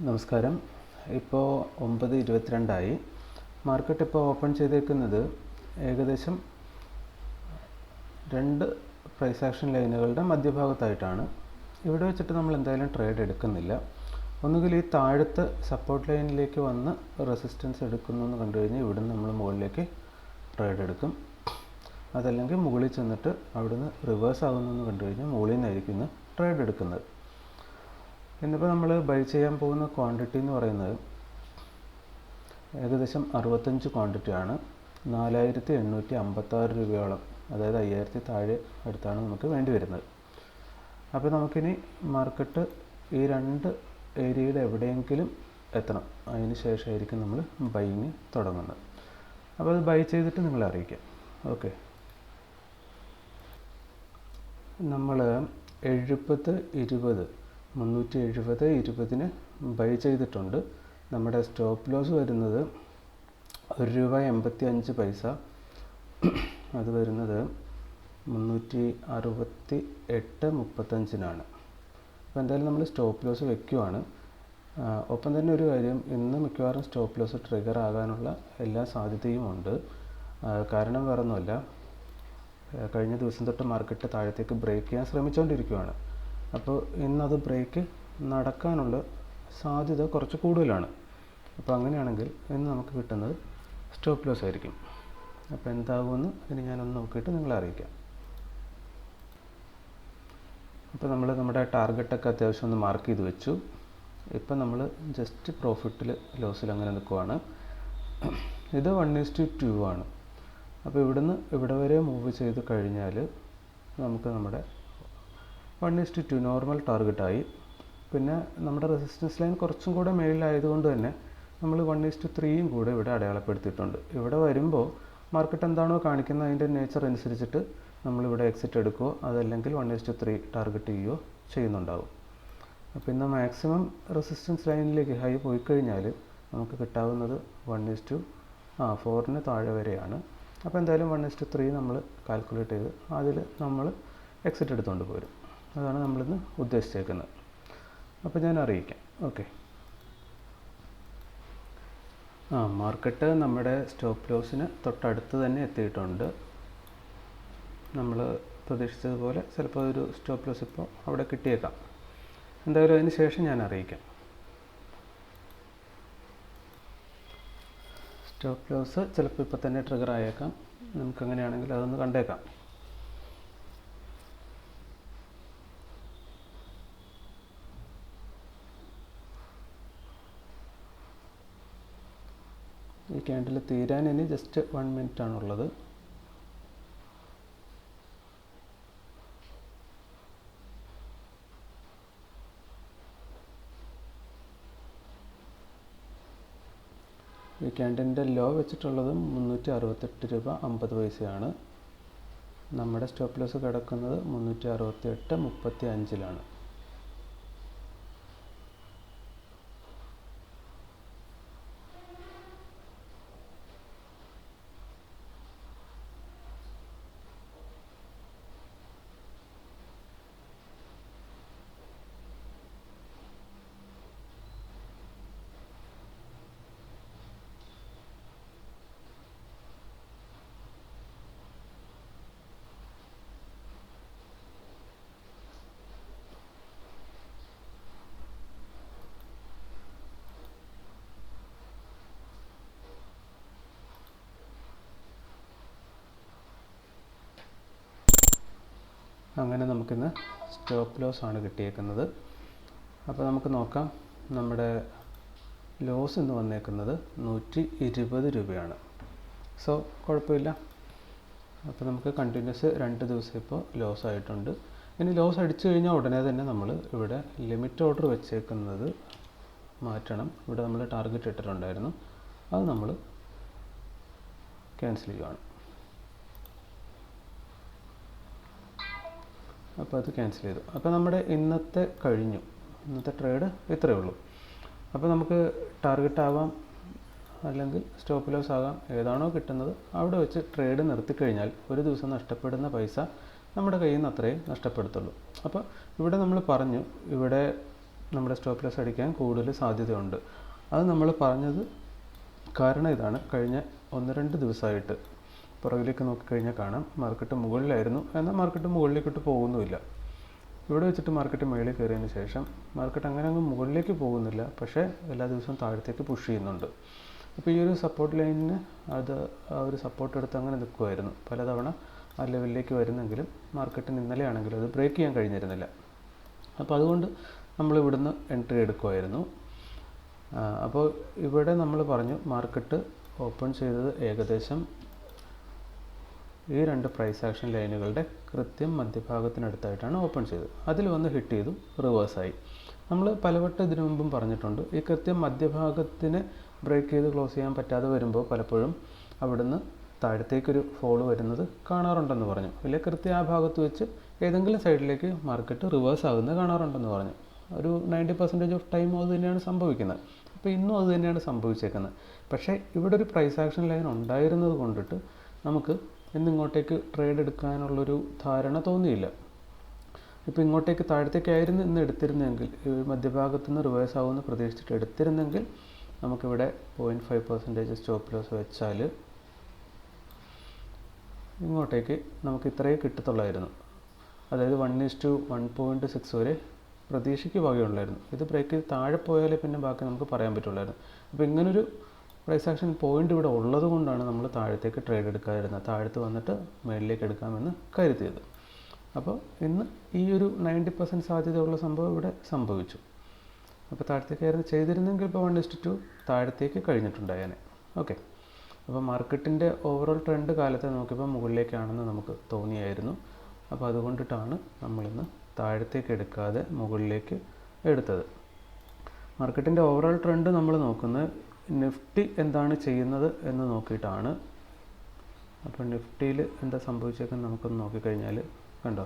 നമസ്കാരം. ഇപ്പോൾ 9:22 മാർക്കറ്റ് ഇപ്പോൾ ഓപ്പൺ ചെയ്തേക്കുന്നത് ഏകദേശം 2 പ്രൈസ് ആക്ഷൻ ലൈനുകളുടെ മധ്യഭാഗത്തായിട്ടാണ്. ഇവിടെ വെച്ചിട്ട് നമ്മൾ എന്തായാലും ട്രേഡ് എടുക്കുന്നില്ല. ഒന്നുകിൽ ഈ താഴത്തെ സപ്പോർട്ട് ലൈനിലേക്ക് വന്ന് റെസിസ്റ്റൻസ് എടുക്കുന്നു എന്ന് കണ്ടു കഴിഞ്ഞാൽ ഇവിടുന്ന് നമ്മൾ മുകളിലേക്ക് ട്രേഡ് എടുക്കും. അതല്ലെങ്കിൽ മുകളിൽ ചെന്നിട്ട് അവിടുന്ന് റിവേഴ്സ് ആകുന്നു എന്ന് കണ്ടു കഴിഞ്ഞാൽ മുകളിൽ നിന്നായിരിക്കും ട്രേഡ് എടുക്കുന്നത്. ഇന്നിപ്പോൾ നമ്മൾ ബൈ ചെയ്യാൻ പോകുന്ന ക്വാണ്ടിറ്റി എന്ന് പറയുന്നത് ഏകദേശം 65 ക്വാണ്ടിറ്റിയാണ്. 4856 രൂപയോളം, അതായത് 5000 താഴെ അടുത്താണ് നമുക്ക് വേണ്ടി വരുന്നത്. അപ്പോൾ നമുക്കിനി മാർക്കറ്റ് ഈ 2 ഏരിയയുടെ എവിടെയെങ്കിലും എത്തണം. അതിന് ശേഷമായിരിക്കും നമ്മൾ ബൈയിങ് തുടങ്ങുന്നത്. അപ്പോൾ അത് ബൈ ചെയ്തിട്ട് നിങ്ങളെ അറിയിക്കാം. ഓക്കെ, നമ്മൾ 370 ബൈ ചെയ്തിട്ടുണ്ട്. നമ്മുടെ സ്റ്റോപ്പ് ലോസ് വരുന്നത് ₹1.85. അത് വരുന്നത് 368.35. അപ്പോൾ എന്തായാലും നമ്മൾ സ്റ്റോപ്പ് ലോസ് വയ്ക്കുവാണ്. ഒപ്പം തന്നെ ഒരു കാര്യം, ഇന്ന് മിക്കവാറും സ്റ്റോപ്പ് ലോസ് ട്രിഗർ ആകാനുള്ള എല്ലാ സാധ്യതയും ഉണ്ട്. കാരണം വേറൊന്നുമല്ല, കഴിഞ്ഞ ദിവസം തൊട്ട് മാർക്കറ്റ് താഴത്തേക്ക് ബ്രേക്ക് ചെയ്യാൻ ശ്രമിച്ചുകൊണ്ടിരിക്കുകയാണ്. അപ്പോൾ ഇന്നത് ബ്രേക്ക് നടക്കാനുള്ള സാധ്യത കുറച്ച് കൂടുതലാണ്. അപ്പോൾ അങ്ങനെയാണെങ്കിൽ ഇന്ന് നമുക്ക് കിട്ടുന്നത് സ്റ്റോപ്പ് ലോസ് ആയിരിക്കും. അപ്പോൾ എന്താകുമെന്ന് ഇനി ഞാനൊന്ന് നോക്കിയിട്ട് നിങ്ങളെ അറിയിക്കാം. അപ്പോൾ നമ്മൾ നമ്മുടെ ടാർഗറ്റൊക്കെ അത്യാവശ്യം ഒന്ന് മാർക്ക് ചെയ്ത് വെച്ചു. ഇപ്പം നമ്മൾ ജസ്റ്റ് പ്രോഫിറ്റിൽ ലോസിൽ അങ്ങനെ നിൽക്കുവാണ്. ഇത് 1:2 ആണ്. അപ്പോൾ ഇവിടുന്ന് ഇവിടെ വരെ മൂവ് ചെയ്ത് കഴിഞ്ഞാൽ നമുക്ക് നമ്മുടെ 1:2 നോർമൽ ടാർഗറ്റായി. പിന്നെ നമ്മുടെ റെസിസ്റ്റൻസ് ലൈൻ കുറച്ചും കൂടെ മേളിലായതുകൊണ്ട് തന്നെ നമ്മൾ 1:3 കൂടെ ഇവിടെ അടയാളപ്പെടുത്തിയിട്ടുണ്ട്. ഇവിടെ വരുമ്പോൾ മാർക്കറ്റ് എന്താണോ കാണിക്കുന്നത് അതിൻ്റെ നേച്ചർ അനുസരിച്ചിട്ട് നമ്മളിവിടെ എക്സിറ്റ് എടുക്കുകയോ അതല്ലെങ്കിൽ 1:3 ടാർഗറ്റ് ചെയ്യുകയോ ചെയ്യുന്നുണ്ടാവും. അപ്പോൾ ഇന്ന് മാക്സിമം റെസിസ്റ്റൻസ് ലൈനിലേക്ക് ഹൈ പോയി കഴിഞ്ഞാൽ നമുക്ക് കിട്ടാവുന്നത് 1:4 താഴെ വരെയാണ്. അപ്പോൾ എന്തായാലും 1:3 നമ്മൾ കാൽക്കുലേറ്റ് ചെയ്ത് അതിൽ നമ്മൾ എക്സിറ്റ് എടുത്തുകൊണ്ട് പോരും. അതാണ് നമ്മളിന്ന് ഉദ്ദേശിച്ചേക്കുന്നത്. അപ്പോൾ ഞാൻ അറിയിക്കാം. ഓക്കെ, മാർക്കറ്റ് നമ്മുടെ സ്റ്റോപ്പ് ലോസിന് തൊട്ടടുത്ത് തന്നെ എത്തിയിട്ടുണ്ട്. നമ്മൾ പ്രതീക്ഷിച്ചതുപോലെ ചിലപ്പോൾ ഒരു സ്റ്റോപ്പ് ലോസ് ഇപ്പോൾ അവിടെ കിട്ടിയേക്കാം. എന്തായാലും അതിന് ശേഷം ഞാൻ അറിയിക്കാം. സ്റ്റോപ്പ് ലോസ് ചിലപ്പോൾ ഇപ്പോൾ തന്നെ ട്രിഗർ ആയേക്കാം. നമുക്കങ്ങനെയാണെങ്കിൽ അതൊന്ന് കണ്ടേക്കാം. ഈ ക്യാൻഡിൽ തീരാൻ ഇനി ജസ്റ്റ് 1 മിനിറ്റാണുള്ളത്. ഈ ക്യാൻഡിലിൻ്റെ ലോ വെച്ചിട്ടുള്ളത് 368.50 രൂപ. നമ്മുടെ സ്റ്റോപ്പ് ലോസ് കിടക്കുന്നത് 368.35. അങ്ങനെ നമുക്കിന്ന് സ്റ്റോപ്പ് ലോസ് ആണ് കിട്ടിയേക്കുന്നത്. അപ്പോൾ നമുക്ക് നോക്കാം. നമ്മുടെ ലോസ് ഇന്ന് വന്നേക്കുന്നത് 120 രൂപയാണ്. സോ കുഴപ്പമില്ല. അപ്പോൾ നമുക്ക് കണ്ടിന്യൂസ് 2 ദിവസം ഇപ്പോൾ ലോസ് ആയിട്ടുണ്ട്. ഇനി ലോസ് അടിച്ചു കഴിഞ്ഞാൽ ഉടനെ തന്നെ നമ്മൾ ഇവിടെ ലിമിറ്റ് ഓർഡർ വെച്ചേക്കുന്നത് മാറ്റണം. ഇവിടെ നമ്മൾ ടാർഗറ്റ് ഇട്ടിട്ടുണ്ടായിരുന്നു, അത് നമ്മൾ ക്യാൻസൽ ചെയ്യുകയാണ്. അപ്പോൾ അത് ക്യാൻസൽ ചെയ്തു. അപ്പോൾ നമ്മുടെ ഇന്നത്തെ കഴിഞ്ഞു. ഇന്നത്തെ ട്രേഡ് ഇത്രയേ ഉള്ളൂ. അപ്പോൾ നമുക്ക് ടാർഗറ്റ് ആവാം അല്ലെങ്കിൽ സ്റ്റോപ്പ് ലോസ് ആകാം, ഏതാണോ കിട്ടുന്നത് അവിടെ വെച്ച് ട്രേഡ് നിർത്തിക്കഴിഞ്ഞാൽ ഒരു ദിവസം നഷ്ടപ്പെടുന്ന പൈസ നമ്മുടെ കയ്യിൽ നിന്ന് അത്രയും നഷ്ടപ്പെടുത്തുള്ളൂ. അപ്പോൾ ഇവിടെ നമ്മൾ പറഞ്ഞു, ഇവിടെ നമ്മുടെ സ്റ്റോപ്പ് ലോസ് അടിക്കാൻ കൂടുതൽ സാധ്യതയുണ്ട്. അത് നമ്മൾ പറഞ്ഞത് കാരണം ഇതാണ്. കഴിഞ്ഞ 1-2 ദിവസമായിട്ട് പുറകിലേക്ക് നോക്കിക്കഴിഞ്ഞാൽ കാണാം മാർക്കറ്റ് മുകളിലായിരുന്നു, എന്നാൽ മാർക്കറ്റ് മുകളിലേക്കിട്ട് പോകുന്നുമില്ല. ഇവിടെ വെച്ചിട്ട് മാർക്കറ്റ് മുകളിൽ കയറിയതിന് ശേഷം മാർക്കറ്റ് അങ്ങനെ അങ്ങ് മുകളിലേക്ക് പോകുന്നില്ല, പക്ഷേ എല്ലാ ദിവസവും താഴത്തേക്ക് പുഷ് ചെയ്യുന്നുണ്ട്. അപ്പോൾ ഈ ഒരു സപ്പോർട്ട് ലൈനിന് ആ ഒരു സപ്പോർട്ട് എടുത്ത് അങ്ങനെ നിൽക്കുമായിരുന്നു. പലതവണ ആ ലെവലിലേക്ക് വരുന്നെങ്കിലും മാർക്കറ്റിന് ഇന്നലെ ആണെങ്കിലും അത് ബ്രേക്ക് ചെയ്യാൻ കഴിഞ്ഞിരുന്നില്ല. അപ്പോൾ അതുകൊണ്ട് നമ്മൾ ഇവിടുന്ന് എൻട്രി എടുക്കുമായിരുന്നു. അപ്പോൾ ഇവിടെ നമ്മൾ പറഞ്ഞു മാർക്കറ്റ് ഓപ്പൺ ചെയ്തത് ഏകദേശം ഈ 2 പ്രൈസ് ആക്ഷൻ ലൈനുകളുടെ കൃത്യം മധ്യഭാഗത്തിനടുത്തായിട്ടാണ് ഓപ്പൺ ചെയ്തത്. അതിൽ വന്ന് ഹിറ്റ് ചെയ്തു, റിവേഴ്സായി. നമ്മൾ പലവട്ടം ഇതിനു മുമ്പും പറഞ്ഞിട്ടുണ്ട്, ഈ കൃത്യം മധ്യഭാഗത്തിന് ബ്രേക്ക് ചെയ്ത് ക്ലോസ് ചെയ്യാൻ പറ്റാതെ വരുമ്പോൾ പലപ്പോഴും അവിടുന്ന് താഴത്തേക്കൊരു ഫോള് വരുന്നത് കാണാറുണ്ടെന്ന് പറഞ്ഞു. അല്ലെങ്കിൽ കൃത്യം ആ ഭാഗത്ത് വെച്ച് ഏതെങ്കിലും സൈഡിലേക്ക് മാർക്കറ്റ് റിവേഴ്സ് ആകുന്നത് കാണാറുണ്ടെന്ന് പറഞ്ഞു. ഒരു 90% ഓഫ് ടൈം അത് തന്നെയാണ് സംഭവിക്കുന്നത്. അപ്പോൾ ഇന്നും അത് തന്നെയാണ് സംഭവിച്ചേക്കുന്നത്. പക്ഷേ ഇവിടെ ഒരു പ്രൈസ് ആക്ഷൻ ലൈൻ ഉണ്ടായിരുന്നത് കൊണ്ടിട്ട് നമുക്ക് ഇന്നിങ്ങോട്ടേക്ക് ട്രേഡ് എടുക്കാനുള്ളൊരു ധാരണ തോന്നിയില്ല. ഇപ്പോൾ ഇങ്ങോട്ടേക്ക് താഴത്തേക്കായിരുന്നു ഇന്ന് എടുത്തിരുന്നെങ്കിൽ, മധ്യഭാഗത്തു നിന്ന് റിവേഴ്സ് ആകുമെന്ന് പ്രതീക്ഷിച്ചിട്ട് എടുത്തിരുന്നെങ്കിൽ നമുക്കിവിടെ 0.5% സ്റ്റോപ്പ് ലോസ് വെച്ചാൽ ഇങ്ങോട്ടേക്ക് നമുക്ക് ഇത്രയേ കിട്ടത്തുള്ളായിരുന്നു. അതായത് 1:1.6 വരെ പ്രതീക്ഷയ്ക്ക് വകയുള്ളായിരുന്നു. ഇത് ബ്രേക്ക് ചെയ്ത് താഴെ പോയാലേ പിന്നെ ബാക്കി നമുക്ക് പറയാൻ പറ്റുള്ളായിരുന്നു. അപ്പോൾ ഇങ്ങനൊരു പ്രൈസ് ആക്ഷൻ പോയിൻ്റ് ഇവിടെ ഉള്ളത് കൊണ്ടാണ് നമ്മൾ താഴത്തേക്ക് ട്രേഡ് എടുക്കാതിരുന്നത്. താഴത്ത് വന്നിട്ട് മേളിലേക്ക് എടുക്കാമെന്ന് കരുതിയത്. അപ്പോൾ ഇന്ന് ഈ ഒരു 90% സാധ്യതയുള്ള സംഭവം ഇവിടെ സംഭവിച്ചു. അപ്പോൾ താഴത്തേക്കായിരുന്നു ചെയ്തിരുന്നെങ്കിൽ ഇപ്പോൾ 1:2 താഴത്തേക്ക് കഴിഞ്ഞിട്ടുണ്ടായേനെ. ഓക്കെ. അപ്പോൾ മാർക്കറ്റിൻ്റെ ഓവറോൾ ട്രെൻഡ് കാലത്തെ നോക്കിയപ്പോൾ മുകളിലേക്കാണെന്ന് നമുക്ക് തോന്നിയായിരുന്നു. അപ്പോൾ അതുകൊണ്ടിട്ടാണ് നമ്മളിന്ന് താഴത്തേക്ക് എടുക്കാതെ മുകളിലേക്ക് എടുത്തത്. മാർക്കറ്റിൻ്റെ ഓവറോൾ ട്രെൻഡ് നമ്മൾ നോക്കുന്നത് നിഫ്റ്റി എന്താണ് ചെയ്യുന്നത് എന്ന് നോക്കിയിട്ടാണ്. അപ്പോൾ നിഫ്റ്റിയിൽ എന്താ സംഭവിച്ചേക്കെന്ന് നമുക്കൊന്ന് നോക്കിക്കഴിഞ്ഞാൽ കണ്ടോ,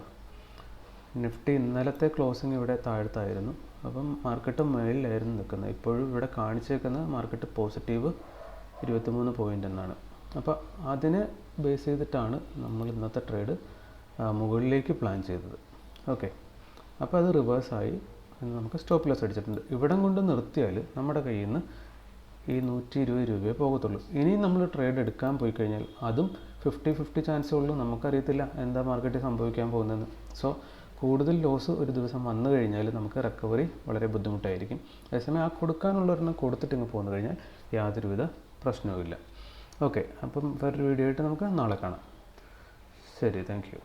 നിഫ്റ്റി ഇന്നലത്തെ ക്ലോസിങ് ഇവിടെ താഴത്തായിരുന്നു. അപ്പം മാർക്കറ്റ് മേളിലായിരുന്നു നിൽക്കുന്നത്. ഇപ്പോഴും ഇവിടെ കാണിച്ചേക്കുന്നത് മാർക്കറ്റ് പോസിറ്റീവ് 23 പോയിൻ്റ് എന്നാണ്. അപ്പോൾ അതിനെ ബേസ് ചെയ്തിട്ടാണ് നമ്മൾ ഇന്നത്തെ ട്രേഡ് മുകളിലേക്ക് പ്ലാൻ ചെയ്തത്. ഓക്കെ. അപ്പോൾ അത് റിവേഴ്സായി നമുക്ക് സ്റ്റോപ്പ് ലോസ് അടിച്ചിട്ടുണ്ട്. ഇവിടം കൊണ്ട് നിർത്തിയാൽ നമ്മുടെ കയ്യിൽ നിന്ന് ഈ 120 രൂപയെ പോകത്തുള്ളൂ. ഇനിയും നമ്മൾ ട്രേഡ് എടുക്കാൻ പോയി കഴിഞ്ഞാൽ അതും 50-50 ചാൻസേ ഉള്ളൂ. നമുക്കറിയത്തില്ല എന്താ മാർക്കറ്റിൽ സംഭവിക്കാൻ പോകുന്നതെന്ന്. സോ കൂടുതൽ ലോസ് ഒരു ദിവസം വന്നു കഴിഞ്ഞാൽ നമുക്ക് റിക്കവറി വളരെ ബുദ്ധിമുട്ടായിരിക്കും. അതേസമയം ആ കൊടുക്കാനുള്ളവരെണ്ണം കൊടുത്തിട്ട് ഇങ്ങ് പോന്നു കഴിഞ്ഞാൽ യാതൊരുവിധ പ്രശ്നവുമില്ല. ഓക്കെ. അപ്പം വേറൊരു വീഡിയോ ആയിട്ട് നമുക്ക് നാളെ കാണാം. ശരി, താങ്ക് യു.